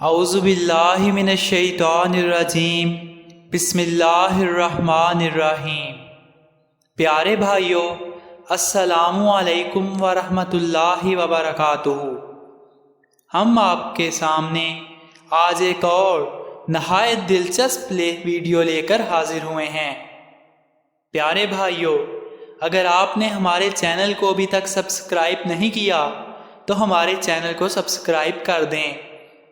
اعوذ باللہ من الشیطان الرجیم بسم اللہ الرحمن الرحیم۔ پیارے بھائیو، السلام علیکم ورحمۃ اللہ وبرکاتہ۔ ہم آپ کے سامنے آج ایک اور نہایت دلچسپ ویڈیو لے کر حاضر ہوئے ہیں۔ پیارے بھائیو، اگر آپ نے ہمارے چینل کو ابھی تک سبسکرائب نہیں کیا تو ہمارے چینل کو سبسکرائب کر دیں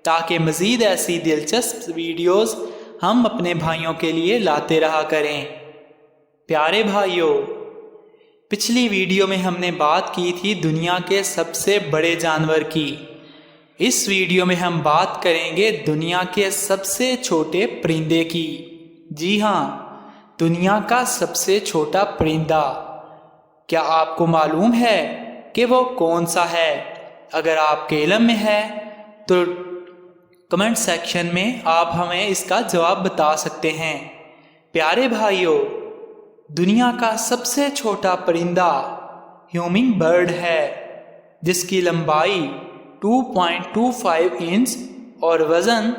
تاکہ مزید ایسی دلچسپ ویڈیوز ہم اپنے بھائیوں کے لیے لاتے رہا کریں۔ پیارے بھائیوں، پچھلی ویڈیو میں ہم نے بات کی تھی دنیا کے سب سے بڑے جانور کی۔ اس ویڈیو میں ہم بات کریں گے دنیا کے سب سے چھوٹے پرندے کی۔ جی ہاں، دنیا کا سب سے چھوٹا پرندہ۔ کیا آپ کو معلوم ہے کہ وہ کون سا ہے؟ اگر آپ کے علم میں ہے تو کمنٹ سیکشن میں آپ ہمیں اس کا جواب بتا سکتے ہیں۔ پیارے بھائیوں، دنیا کا سب سے چھوٹا پرندہ ہیومنگ برڈ ہے، جس کی لمبائی 2.25 انچ اور وزن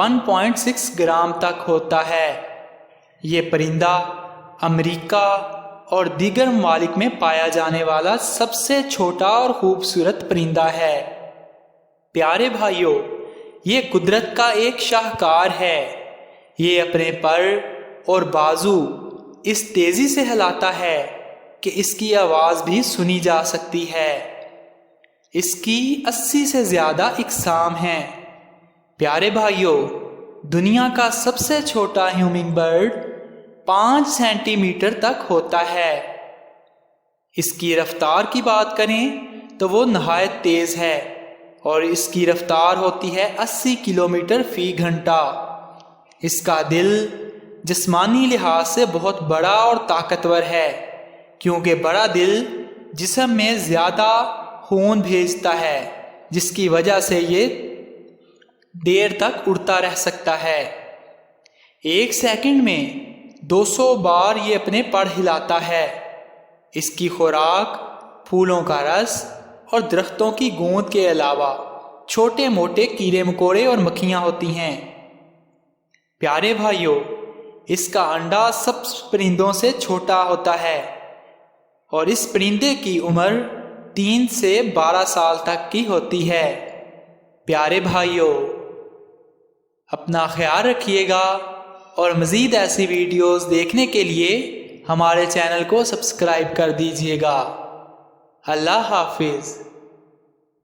1.6 گرام تک ہوتا ہے۔ یہ پرندہ امریکہ اور دیگر ممالک میں پایا جانے والا سب سے چھوٹا اور خوبصورت پرندہ ہے۔ پیارے بھائیوں، یہ قدرت کا ایک شاہکار ہے۔ یہ اپنے پر اور بازو اس تیزی سے ہلاتا ہے کہ اس کی آواز بھی سنی جا سکتی ہے۔ اس کی 80 سے زیادہ اقسام ہیں۔ پیارے بھائیوں، دنیا کا سب سے چھوٹا ہیومنگ برڈ 5 سینٹی میٹر تک ہوتا ہے۔ اس کی رفتار کی بات کریں تو وہ نہایت تیز ہے اور اس کی رفتار ہوتی ہے 80 کلومیٹر فی گھنٹہ۔ اس کا دل جسمانی لحاظ سے بہت بڑا اور طاقتور ہے، کیونکہ بڑا دل جسم میں زیادہ خون بھیجتا ہے، جس کی وجہ سے یہ دیر تک اڑتا رہ سکتا ہے۔ 1 سیکنڈ میں 200 بار یہ اپنے پر ہلاتا ہے۔ اس کی خوراک پھولوں کا رس اور درختوں کی گوند کے علاوہ چھوٹے موٹے کیڑے مکوڑے اور مکھیاں ہوتی ہیں۔ پیارے بھائیوں، اس کا انڈا سب پرندوں سے چھوٹا ہوتا ہے اور اس پرندے کی عمر 3 سے 12 سال تک کی ہوتی ہے۔ پیارے بھائیوں، اپنا خیال رکھیے گا اور مزید ایسی ویڈیوز دیکھنے کے لیے ہمارے چینل کو سبسکرائب کر دیجیے گا۔ اللہ حافظ۔